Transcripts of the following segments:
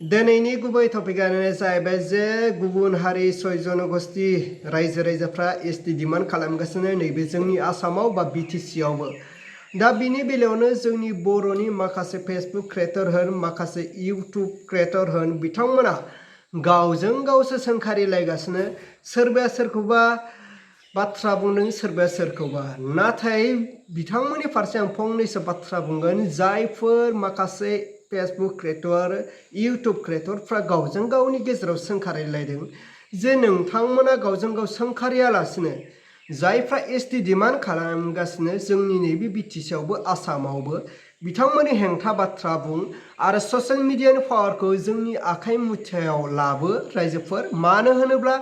दिनैनि गुबै टपिकआनो जाहैबाय जे गुबुन हारि 6 जनगोष्ठी रायजो राजाफ्रा एसटि डिमान्ड खालामगासिनो नैबे जोंनि आसामाव बा बिटिसि आवबो। दा बिनि बेलायावनो जोंनि बर'नि माखासे फेसबुक क्रिएटर होन माखासे इउट्यूब क्रिएटर होन बिथांमोना गावजों गावसो सोंखारिलायगासिनो सोरबाया सोरखौबा बाथ्रा बुंदों सोरबाया सोरखौबा। नाथाय बिथांमोननि फारसे आं फंनैसो बाथ्रा बुंगोन जायफोर माखासे फेसबुक क्रिएटर इउट्यूब क्रिएटरफ्रा गावजों गावनि गेजेराव सोंखारिलायदों जे नोंथांमोना गावजों गाव सोंखारियालासिनो जायफ्रा एसटि डिमान्ड खालामगासिनो जोंनि नैबे बिटिसि आवबो आसामावबो बिथांमोननि हेंथा बाथ्रा बुं आरो ससियेल मिडियानि पावारखौ जोंनि आखाइ मुथायाव लाबो रायजोफोर। मानो होनोब्ला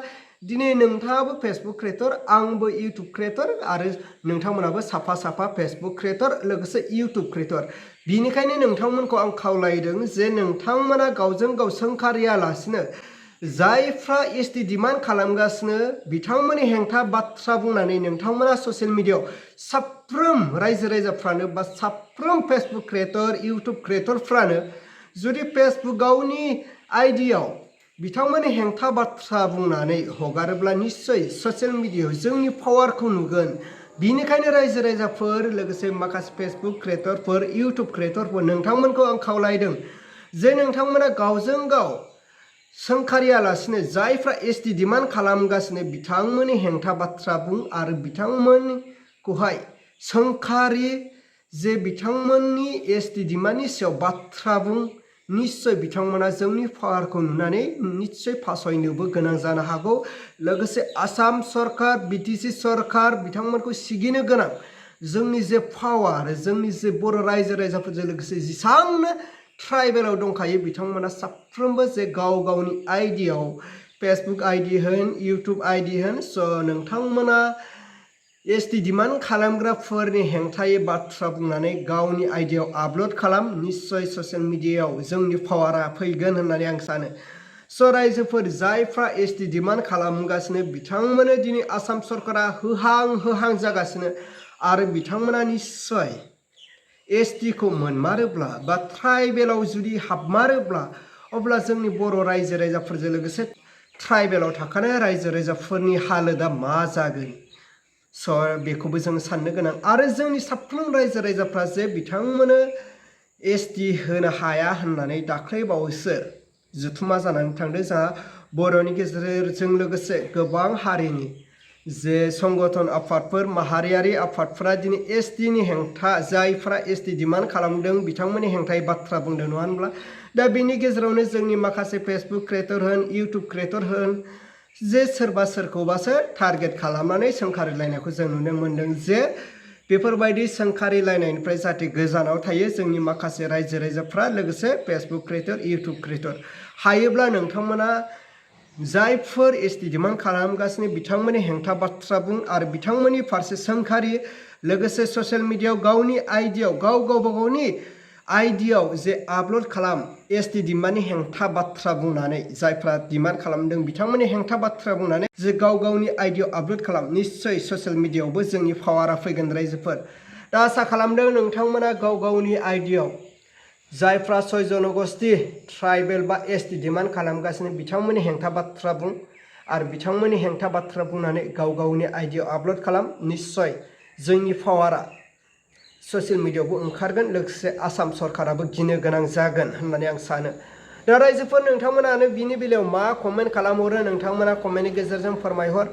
दिनै नोंथाङाबो फेसबुक क्रिएटर आंबो इउट्यूब क्रिएटर आरो नोंथांमोनाबो साफा साफा फेसबुक क्रिएटर लोगोसे इउट्यूब क्रिएटर। बिनिखायनो नोंथांमोनखौ आं खावलायदों जे नोंथांमोना गावजों गाव सोंखारियालासिनो जायफ्रा एसटि डिमान्ड खालामगासिनो बिथांमोननि हेंथा बाथ्रा बुंनानै नोंथांमोना ससियेल मिडियायाव साफ्रोम रायजो राजाफ्रानो बा साफ्रोम फेसबुक क्रिएटर इउट्यूब क्रिएटरफ्रानो जुदि फेसबुक गावनि आइडियाव बिथांमोननि हेंथा बाथ्रा बुंनानै हगारोब्ला निश्चय ससियेल मिडियायाव जोंनि पावारखौ नुगोन। बिनिखायनो रायजो राजाफोर लोगोसे माखासे फेसबुक क्रिएटरफोर इउट्यूब क्रिएटरफोर नोंथांमोनखौ आं खावलायदों जे नोंथांमोना गावजों गाव सोंखारियालासिनो जायफ्रा एसटि डिमान्ड खालामगासिनो बिथांमोननि हेंथा बाथ्रा बुं आरो बिथांमोनखौहाय सोंखारि जे बिथांमोननि एसटि डिमान्डनि सायाव बाथ्रा बुं। निश्चय बिथांमोना जोंनि पावारखौ नुनानै निश्चय फासयनोबो गोनां जानो हागौ। लोगोसे आसाम सरकार बिटिसि सरकार बिथांमोनखौ सिगिनो गोनां जोंनि जे पावार जोंनि जे बर' रायजो राजाफोरजों लोगोसे जेसांनो ट्राइबेलाव दंखायो बिथांमोना साफ्रोमबो जे गाव गावनि आइडियाव फेसबुक आइडि होन इउट्यूब आइडि होन नोंथांमोना एसटि डिमान्ड खालामग्राफोरनि हेंथायै बाथ्रा बुंनानै गावनि आइडियाव आपल'ड खालाम। निश्चय ससियेल मिडियायाव जोंनि पावारा फैगोन होननानै आं सानो। रायजोफोर जायफ्रा एसटि डिमान्ड खालामगासिनो बिथांमोननो दिनै आसाम सरकारा होहां जागासिनो आरो बिथांमोना निश्चय एसटिखौ मोनमारोब्ला बा ट्राइबेलाव जुदि हाबमारोब्ला अब्ला जोंनि बर' रायजो राजाफोरजों लोगोसे ट्राइबेलाव थाखानाय रायजो राजाफोरनि हालोदा मा जागोन बेखौबो जों साननो गोनां। आरो जोंनि साफ्रोम रायजो राजाफ्रा जे बिथांमोननो एसटि होनो हाया होननानै दाख्लै बावैसो जुथुमा जानानै थांदों जोंहा बर'नि गेजेरजों लोगोसे गोबां हारिनि जे संगठन आफादफोर माहारियारि आफादफोरा दिनै एसटिनि हेंथा जायफ्रा एसटि डिमान्ड खालामदों बिथांमोननि हेंथायै बाथ्रा बुंदों नङा होनब्ला। दा बिनि गेजेरावनो जोंनि माखासे फेसबुक क्रिएटर होन इउट्यूब क्रिएटर होन जे सोरबा सोरखौबासो टारगेट खालामनानै सोंखारिलायनायखौ जों नुनो मोन्दों जे बेफोरबायदि सोंखारिलायनायनिफ्राय जाहाथे गोजानाव थायो जोंनि माखासे रायजो राजाफ्रा लोगोसे फेसबुक क्रिएटर इउट्यूब क्रिएटर। हायोब्ला नोंथांमोना जायफोर एसटि डिमान्ड खालामगासिनो बिथांमोननि हेंथा बाथ्रा बुं आरो बिथांमोननि फारसे सोंखारि लोगोसे ससियेल मिडियायाव गावनि आइडियाव गावबा गावनि आइडियाव जे आपल'ड खालाम एसटि डिमान्डनि हेंथा बाथ्रा बुंनानै जायफ्रा डिमान्ड खालामदों बिथांमोननि हेंथा बाथ्रा बुंनानै जे गावनि आइडियाव आपल'ड खालाम। निश्चय ससियेल मिडियायावबो जोंनि पावारा फैगोन रायजोफोर। दा आसा खालामदों नोंथांमोना गावनि आइडियाव जायफ्रा 6 जनगोष्ठी ट्राइबेल बा एसटि डिमान्ड खालामगासिनो बिथांमोननि हेंथा बाथ्रा बुं आरो बिथांमोननि हेंथा बाथ्रा बुंनानै गावनि आइडियाव आपल'ड खालाम। निश्चय जोंनि पावारा ससियेल मिडियायावबो ओंखारगोन लोगोसे आसाम सरकाराबो गिनो गोनां जागोन होननानै आं सानो। दा रायजोफोर नोंथांमोनानो बिनि बेलायाव मा कमेन्ट खालामहरो नोंथांमोना कमेन्टनि गेजेरजों फोरमायहर।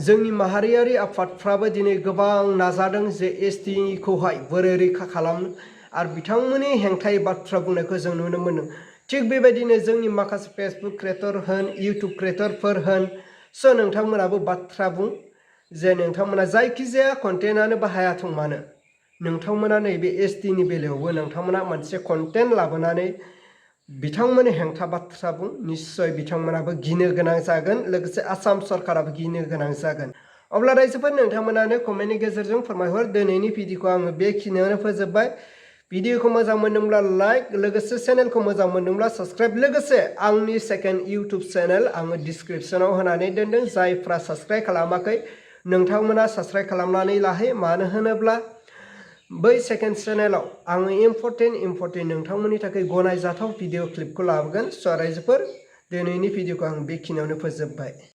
जोंनि माहारियारि आफादफ्राबो दिनै गोबां नाजादों जे एसटिखौहाय बोरै रैखा खालामनो आरो बिथांमोननि हेंथायै बाथ्रा बुंनायखौ जों नुनो मोनो। थिग बेबायदिनो जोंनि माखासे फेसबुक क्रिएटर होन इउट्यूब क्रिएटरफोर होन नोंथांमोनाबो बाथ्रा बुं जे नोंथांमोना जायखिजाया कन्टेन्टआनो बाहायाथों मानो नोंथांमोना नैबे एसटिनि बेलायावबो नोंथांमोना मोनसे कन्टेन्ट लाबोनानै बिथांमोननि हेंथा बाथ्रा बुं। निश्चय बिथांमोनाबो गिनो गोनां जागोन लोगोसे आसाम सरकाराबो गिनो गोनां जागोन। अब्ला रायजोफोर नोंथांमोनानो कमेन्टनि गेजेरजों फोरमायहर। दिनैनि भिडिअखौ आङो बेखिनियावनो फोजोबबाय। भिडिअखौ मोजां मोनदोंब्ला लाइक लोगोसे चेनेलखौ मोजां मोनदोंब्ला साबस्क्राइब लोगोसे आंनि सेकेन्ड इउट्यूब चेनेल आङो डिसक्रिपसनाव होनानै दोनदों। जायफ्रा साबस्क्राइब खालामाखै नोंथांमोना साबस्क्राइब खालामनानै लाहै। मानो होनोब्ला बै सेकेन्ड चेनेलाव आङो इम्पर्टेन्ट नोंथांमोननि थाखाय गनायजाथाव भिडिअ क्लिपखौ लाबोगोन। स' रायजोफोर दिनैनि भिडिअखौ आं बेखिनियावनो फोजोबबाय।